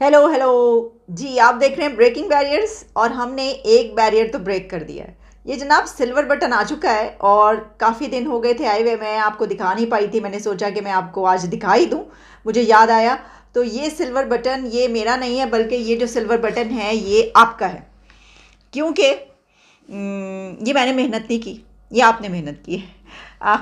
Hello hello जी, आप देख रहे हैं ब्रेकिंग बैरियर्स और हमने एक बैरियर तो ब्रेक कर दिया है। ये जनाब सिल्वर बटन आ चुका है और काफ़ी दिन हो गए थे आए हुए, मैं आपको दिखा नहीं पाई थी। मैंने सोचा कि मैं आपको आज दिखा ही दूँ, मुझे याद आया। तो ये सिल्वर बटन ये मेरा नहीं है, बल्कि ये जो सिल्वर बटन है ये आपका है। क्योंकि ये मैंने मेहनत नहीं की, ये आपने मेहनत की है।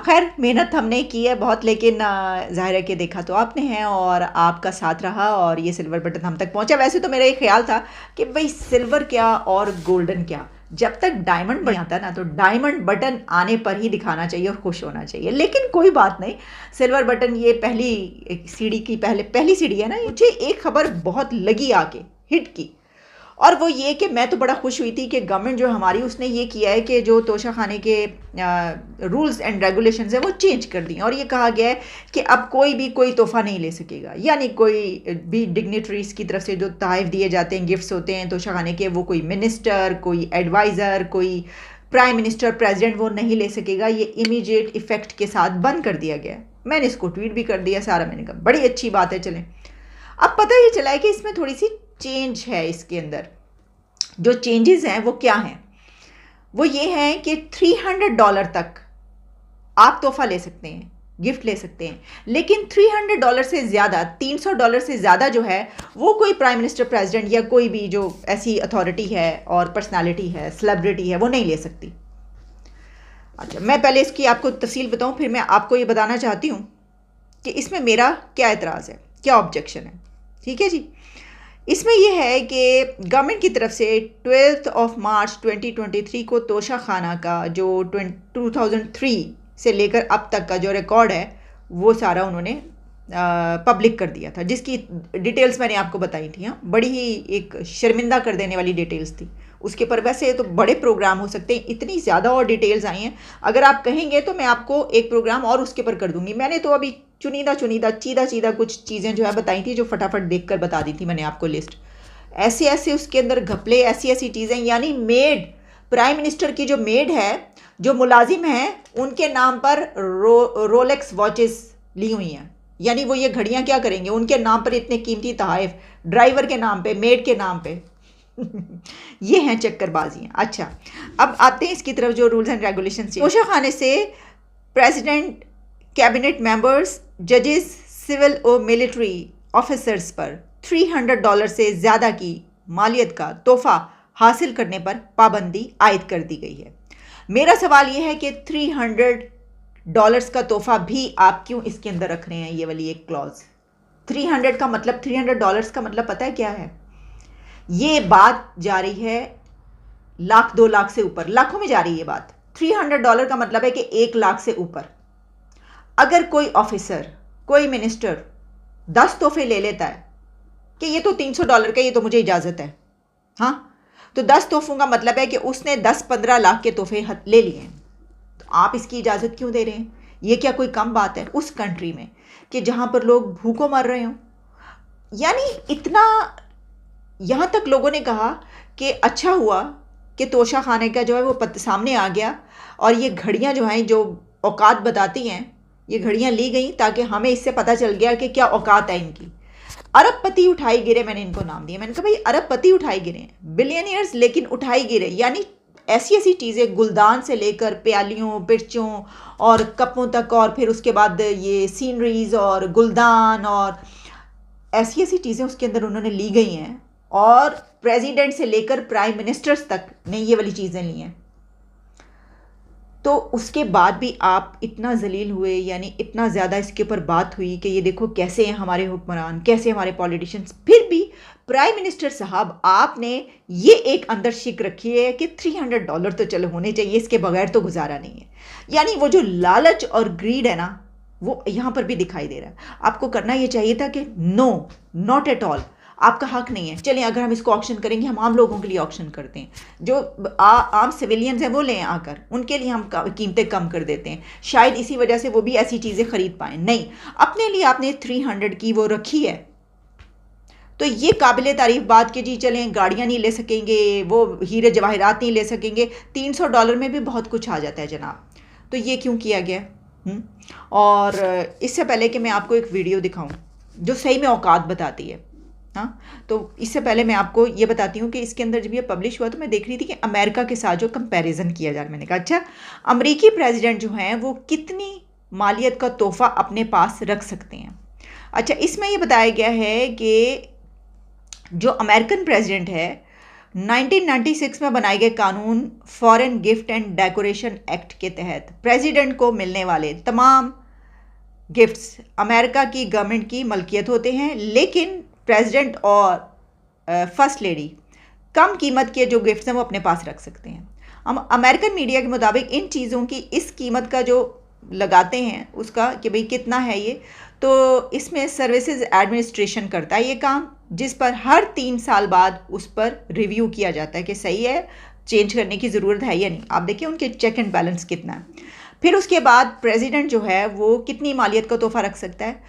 खैर मेहनत हमने की है बहुत, लेकिन ज़ाहिर है कि देखा तो आपने है और आपका साथ रहा और ये सिल्वर बटन हम तक पहुंचा। वैसे तो मेरा ये ख्याल था कि भाई सिल्वर क्या और गोल्डन क्या, जब तक डायमंड नहीं आता ना तो डायमंड बटन आने पर ही दिखाना चाहिए और खुश होना चाहिए। लेकिन कोई बात नहीं, सिल्वर बटन ये पहली सीढ़ी की पहली सीढ़ी है ना। मुझे एक खबर बहुत लगी आके हिट की, और वो ये कि मैं तो बड़ा खुश हुई थी कि गवर्नमेंट जो हमारी उसने ये किया है कि जो तोशा खाने के रूल्स एंड रेगुलेशंस है वो चेंज कर दिए और ये कहा गया है कि अब कोई भी कोई तोहफ़ा नहीं ले सकेगा। यानी कोई भी डिग्नेटरीज की तरफ से जो तोहफ़े दिए जाते हैं, गिफ्ट्स होते हैं तोशा खाने के, वो कोई मिनिस्टर, कोई एडवाइज़र, कोई प्राइम मिनिस्टर, प्रेसिडेंट वो नहीं ले सकेगा। ये इमीडिएट इफ़ेक्ट के साथ बंद कर दिया गया है। मैंने इसको ट्वीट भी कर दिया सारा, मैंने कहा बड़ी अच्छी बात है। चलें, अब पता ये चला है कि इसमें थोड़ी सी चेंज है। इसके अंदर जो चेंजेस हैं वो क्या हैं, वो ये हैं कि $300 तक आप तोहफा ले सकते हैं, गिफ्ट ले सकते हैं। लेकिन $300 से ज़्यादा, $300 से ज़्यादा जो है वो कोई प्राइम मिनिस्टर, प्रेसिडेंट या कोई भी जो ऐसी अथॉरिटी है और पर्सनालिटी है, सेलिब्रिटी है, वो नहीं ले सकती। अच्छा, मैं पहले इसकी आपको तफसील बताऊं, फिर मैं आपको ये बताना चाहती हूँ कि इसमें मेरा क्या एतराज़ है, क्या ऑब्जेक्शन है। ठीक है जी। इसमें यह है कि गवर्नमेंट की तरफ से 12 मार्च 2023 को तोशा खाना का जो 2003 से लेकर अब तक का जो रिकॉर्ड है वो सारा उन्होंने पब्लिक कर दिया था, जिसकी डिटेल्स मैंने आपको बताई थी। हाँ, बड़ी ही एक शर्मिंदा कर देने वाली डिटेल्स थी उसके पर। वैसे तो बड़े प्रोग्राम हो सकते हैं, इतनी ज़्यादा और डिटेल्स आई हैं, अगर आप कहेंगे तो मैं आपको एक प्रोग्राम और उसके पर कर दूंगी। मैंने तो अभी चुनीदा चुनीदा चीदा चीदा कुछ चीज़ें जो है बताई थी, जो फटाफट देख कर बता दी थी मैंने आपको लिस्ट। ऐसे ऐसे उसके अंदर घपले, ऐसी ऐसी चीज़ें, यानी मेड, प्राइम मिनिस्टर की जो मेड है, जो मुलाजिम हैं, उनके नाम पर रोलेक्स वॉचेस ली हुई हैं। यानी वो ये घड़ियां क्या करेंगे, उनके नाम पर इतने कीमती तोहफे, ड्राइवर के नाम पे, मेड के नाम पे। ये हैं चक्करबाजियाँ। अच्छा, अब आते हैं इसकी तरफ, जो रूल्स एंड रेगुलेशन। तोशा खाने से प्रेसिडेंट, कैबिनेट मेंबर्स, जजेस, सिविल और मिलिट्री ऑफिसर्स पर $300 से ज़्यादा की मालियत का तोहफा हासिल करने पर पाबंदी आयद कर दी गई है। मेरा सवाल यह है कि $300 का तोहफा भी आप क्यों इसके अंदर रख रहे हैं, ये वाली एक क्लॉज। 300 का मतलब, $300 का मतलब पता है क्या है? ये बात जा रही है लाख, 2 लाख से ऊपर, लाखों में जा रही है ये बात। $300 का मतलब है कि 1 लाख से ऊपर। अगर कोई ऑफिसर, कोई मिनिस्टर 10 तोहफे ले लेता है कि ये तो $300 का, ये तो मुझे इजाज़त है, हाँ, तो 10 तोहफों का मतलब है कि उसने 10-15 लाख के तोहफे ले लिए हैं। तो आप इसकी इजाज़त क्यों दे रहे हैं? ये क्या कोई कम बात है उस कंट्री में कि जहाँ पर लोग भूखों मर रहे हों? यानी इतना, यहाँ तक लोगों ने कहा कि अच्छा हुआ कि तोशा खाने का जो है वो सामने आ गया और ये घड़ियाँ जो हैं, जो औकात बताती हैं, ये घड़ियाँ ली गई ताकि हमें इससे पता चल गया कि क्या औकात है इनकी। अरबपति उठाई गिरे, मैंने इनको नाम दिया। मैंने कहा भाई अरबपति उठाई गिरे हैं, बिलियनियर्स, लेकिन उठाई गिरे। यानी ऐसी ऐसी चीज़ें, गुलदान से लेकर प्यालियों, पिरचों और कपों तक, और फिर उसके बाद ये सीनरीज और गुलदान और ऐसी ऐसी चीज़ें उसके अंदर उन्होंने ली गई हैं। और प्रेसिडेंट से लेकर प्राइम मिनिस्टर्स तक ने ये वाली चीज़ें ली हैं। तो उसके बाद भी आप इतना जलील हुए, यानी इतना ज़्यादा इसके ऊपर बात हुई कि ये देखो कैसे हैं हमारे हुक्मरान, कैसे हमारे पॉलिटिशियंस। फिर भी प्राइम मिनिस्टर साहब, आपने ये एक अंदर शिक रखी है कि $300 तो चलो होने चाहिए, इसके बगैर तो गुजारा नहीं है। यानी वो जो लालच और ग्रीड है ना, वो यहाँ पर भी दिखाई दे रहा है। आपको करना ये चाहिए था कि नो, नॉट एट ऑल, आपका हक नहीं है। चलिए, अगर हम इसको ऑक्शन करेंगे, हम आम लोगों के लिए ऑक्शन करते हैं, जो आम सिविलियंस हैं वो लें आकर, उनके लिए हम कीमतें कम कर देते हैं, शायद इसी वजह से वो भी ऐसी चीज़ें खरीद पाएँ। नहीं, अपने लिए आपने 300 की वो रखी है। तो ये काबिल तारीफ बात कि जी चलें, गाड़ियाँ नहीं ले सकेंगे, वो हीरे जवाहरात नहीं ले सकेंगे, $300 में भी बहुत कुछ आ जाता है जनाब। तो ये क्यों किया गया? और इससे पहले कि मैं आपको एक वीडियो दिखाऊं जो सही में औकात बताती है, हाँ, तो इससे पहले मैं आपको ये बताती हूँ कि इसके अंदर जब ये पब्लिश हुआ तो मैं देख रही थी कि अमेरिका के साथ जो कंपैरिजन किया जा रहा है, मैंने कहा अच्छा अमेरिकी प्रेसिडेंट जो हैं वो कितनी मालियत का तोहफा अपने पास रख सकते हैं। अच्छा, इसमें ये बताया गया है कि जो अमेरिकन प्रेसिडेंट है 1996 में बनाए गए कानून foreign gift and decoration act के तहत प्रेसिडेंट को मिलने वाले तमाम गिफ्ट्स अमेरिका की गवर्नमेंट की मलकियत होते हैं, लेकिन प्रेसिडेंट और फर्स्ट लेडी कम कीमत के जो गिफ्ट्स हैं वो अपने पास रख सकते हैं। हम अमेरिकन मीडिया के मुताबिक इन चीज़ों की इस कीमत का जो लगाते हैं उसका कि भाई कितना है ये, तो इसमें सर्विसेज एडमिनिस्ट्रेशन करता है ये काम, जिस पर हर 3 साल बाद उस पर रिव्यू किया जाता है कि सही है, चेंज करने की ज़रूरत है या नहीं। आप देखिए उनके चेक एंड बैलेंस कितना है। फिर उसके बाद प्रेसिडेंट जो है वो कितनी मालियत का तोहफा रख सकता है।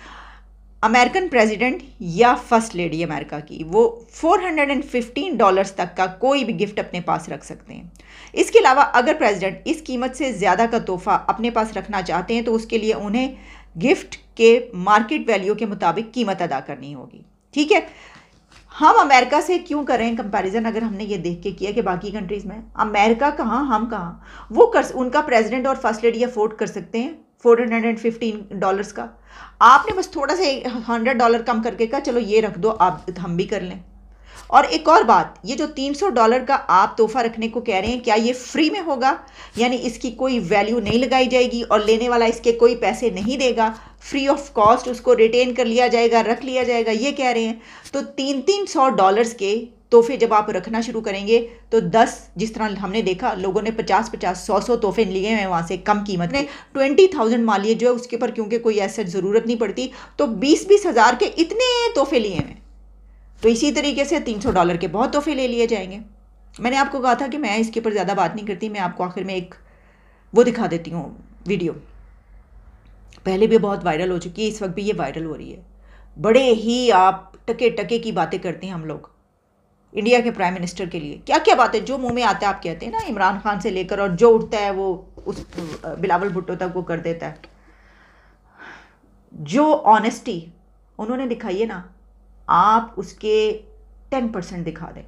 अमेरिकन प्रेसिडेंट या फर्स्ट लेडी अमेरिका की वो $415 तक का कोई भी गिफ्ट अपने पास रख सकते हैं। इसके अलावा अगर प्रेसिडेंट इस कीमत से ज़्यादा का तोहफा अपने पास रखना चाहते हैं तो उसके लिए उन्हें गिफ्ट के मार्केट वैल्यू के मुताबिक कीमत अदा करनी होगी। ठीक है, हम अमेरिका से क्यों करें कंपैरिजन, अगर हमने ये देख के किया कि बाकी कंट्रीज़ में अमेरिका कहाँ हम कहाँ, वो कर उनका प्रेसिडेंट और फर्स्ट लेडी अफोर्ड कर सकते हैं $415 का। आपने बस थोड़ा सा $100 कम करके कहा चलो ये रख दो, आप हम भी कर लें। और एक और बात, ये जो $300 का आप तोहफा रखने को कह रहे हैं, क्या ये फ्री में होगा, यानी इसकी कोई वैल्यू नहीं लगाई जाएगी और लेने वाला इसके कोई पैसे नहीं देगा, फ्री ऑफ कॉस्ट उसको रिटेन कर लिया जाएगा, रख लिया जाएगा, ये कह रहे हैं। तो $300 के तोहफे जब आप रखना शुरू करेंगे तो 10, जिस तरह हमने देखा लोगों ने 50-50, 100-100 तोहफे लिए हैं वहाँ से कम कीमत में, 20,000 मालियत जो है उसके ऊपर क्योंकि कोई ऐसा ज़रूरत नहीं पड़ती, तो 20-20 हज़ार के इतने तोहफे लिए हैं। तो इसी तरीके से $300 के बहुत तोहफे ले लिए जाएंगे। मैंने आपको कहा था कि मैं इसके ऊपर ज़्यादा बात नहीं करती, मैं आपको आखिर में एक वो दिखा देती हूँ वीडियो, पहले भी बहुत वायरल हो चुकी है, इस वक्त भी ये वायरल हो रही है। बड़े ही आप टके टके की बातें करते हैं हम लोग इंडिया के प्राइम मिनिस्टर के लिए, क्या क्या बातें जो मुंह में आता है आप कहते हैं ना, इमरान खान से लेकर और जो उठता है वो उस बिलावल भुट्टो तक वो कर देता है। जो ऑनेस्टी उन्होंने दिखाई है ना, आप उसके 10% दिखा दें,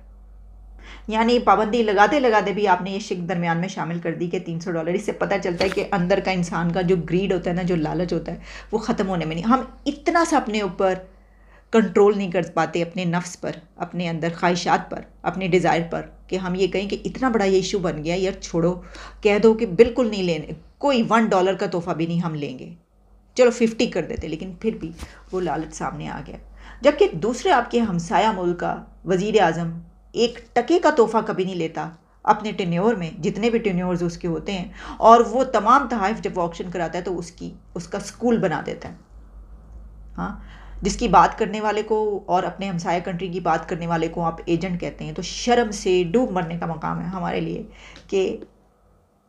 यानी पाबंदी लगाते लगाते भी आपने ये शिक दरमियान में शामिल कर दी कि $300। इससे पता चलता है कि अंदर का इंसान का जो ग्रीड होता है ना, जो लालच होता है, वो ख़त्म होने में नहीं। हम इतना सा अपने ऊपर कंट्रोल नहीं कर पाते, अपने नफ्स पर, अपने अंदर ख्वाहिशात पर, अपने डिज़ायर पर, कि हम ये कहें कि इतना बड़ा ये इशू बन गया यार छोड़ो, कह दो कि बिल्कुल नहीं लेने, कोई $1 का तोहफा भी नहीं हम लेंगे, चलो 50 कर देते, लेकिन फिर भी वो लालच सामने आ गया। जबकि दूसरे आपके हमसाया मुल्क का वज़ीर आज़म 1 टके का तोहफा कभी नहीं लेता अपने टेन्योर में, जितने भी टेन्योर्स उसके होते हैं, और वो तमाम तहाइफ जब ऑक्शन कराता है तो उसका स्कूल बना देता है। हाँ, जिसकी बात करने वाले को और अपने हमसाया कंट्री की बात करने वाले को आप एजेंट कहते हैं, तो शर्म से डूब मरने का मकाम है हमारे लिए कि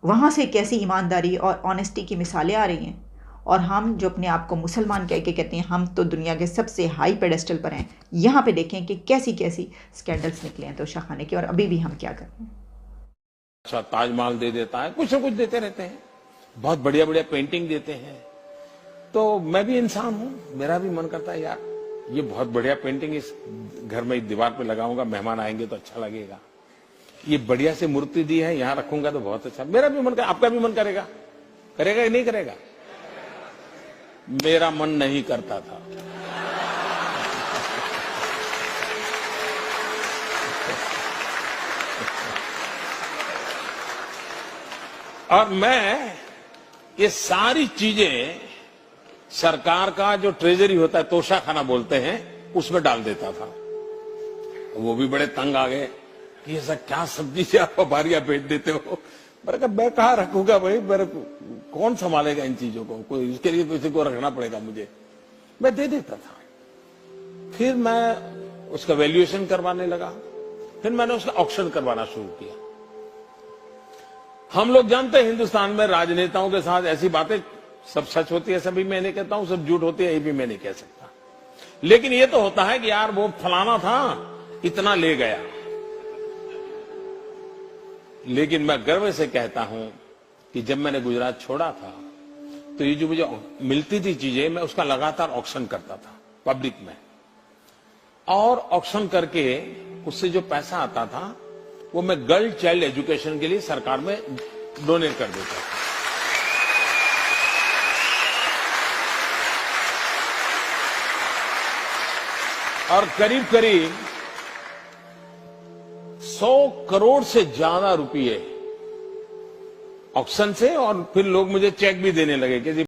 वहाँ से कैसी ईमानदारी और ऑनेस्टी की मिसालें आ रही हैं, और हम जो अपने आप को मुसलमान कह के कहते हैं हम तो दुनिया के सबसे हाई पेडेस्टल पर हैं, यहाँ पे देखें कि कैसी कैसी स्कैंडल्स निकले हैं तोशा खाने के, और अभी भी हम क्या कर रहे हैं। अच्छा ताजमहल दे देता है, कुछ न कुछ देते रहते हैं, बहुत बढ़िया बढ़िया पेंटिंग देते हैं। तो मैं भी इंसान हूं, मेरा भी मन करता है यार ये बहुत बढ़िया पेंटिंग इस घर में दीवार पे लगाऊंगा, मेहमान आएंगे तो अच्छा लगेगा, ये बढ़िया से मूर्ति दी है यहाँ रखूंगा तो बहुत अच्छा। मेरा भी मन कर, आपका भी मन करेगा, करेगा या नहीं करेगा? मेरा मन नहीं करता था। और मैं ये सारी चीजें सरकार का जो ट्रेजरी होता है, तोशा खाना बोलते हैं, उसमें डाल देता था। वो भी बड़े तंग आ गए कि ये सब क्या सब्जी से आप बारियां बेच देते हो। मैंने कहा मैं कहाँ रखूंगा भाई, मेरे कौन संभालेगा इन चीजों को, कोई इसके लिए किसी को रखना पड़ेगा मुझे। मैं दे देता था। फिर मैं उसका वैल्यूएशन करवाने लगा, फिर मैंने उसका ऑक्शन करवाना शुरू किया। हम लोग जानते हैं हिंदुस्तान में राजनेताओं के साथ ऐसी बातें सब सच होती है, सभी मैं नहीं कहता हूं, सब झूठ होती है, ये भी मैं नहीं कह सकता, लेकिन ये तो होता है कि यार वो फलाना था इतना ले गया। लेकिन मैं गर्व से कहता हूं कि जब मैंने गुजरात छोड़ा था तो ये जो मुझे मिलती थी चीजें, मैं उसका लगातार ऑक्शन करता था पब्लिक में। और ऑक्शन करके उससे जो पैसा आता था वो मैं गर्ल चाइल्ड एजुकेशन के लिए सरकार में डोनेट कर देता था। और करीब करीब 100 करोड़ से ज्यादा रुपए ऑक्शन से, और फिर लोग मुझे चेक भी देने लगे कि जी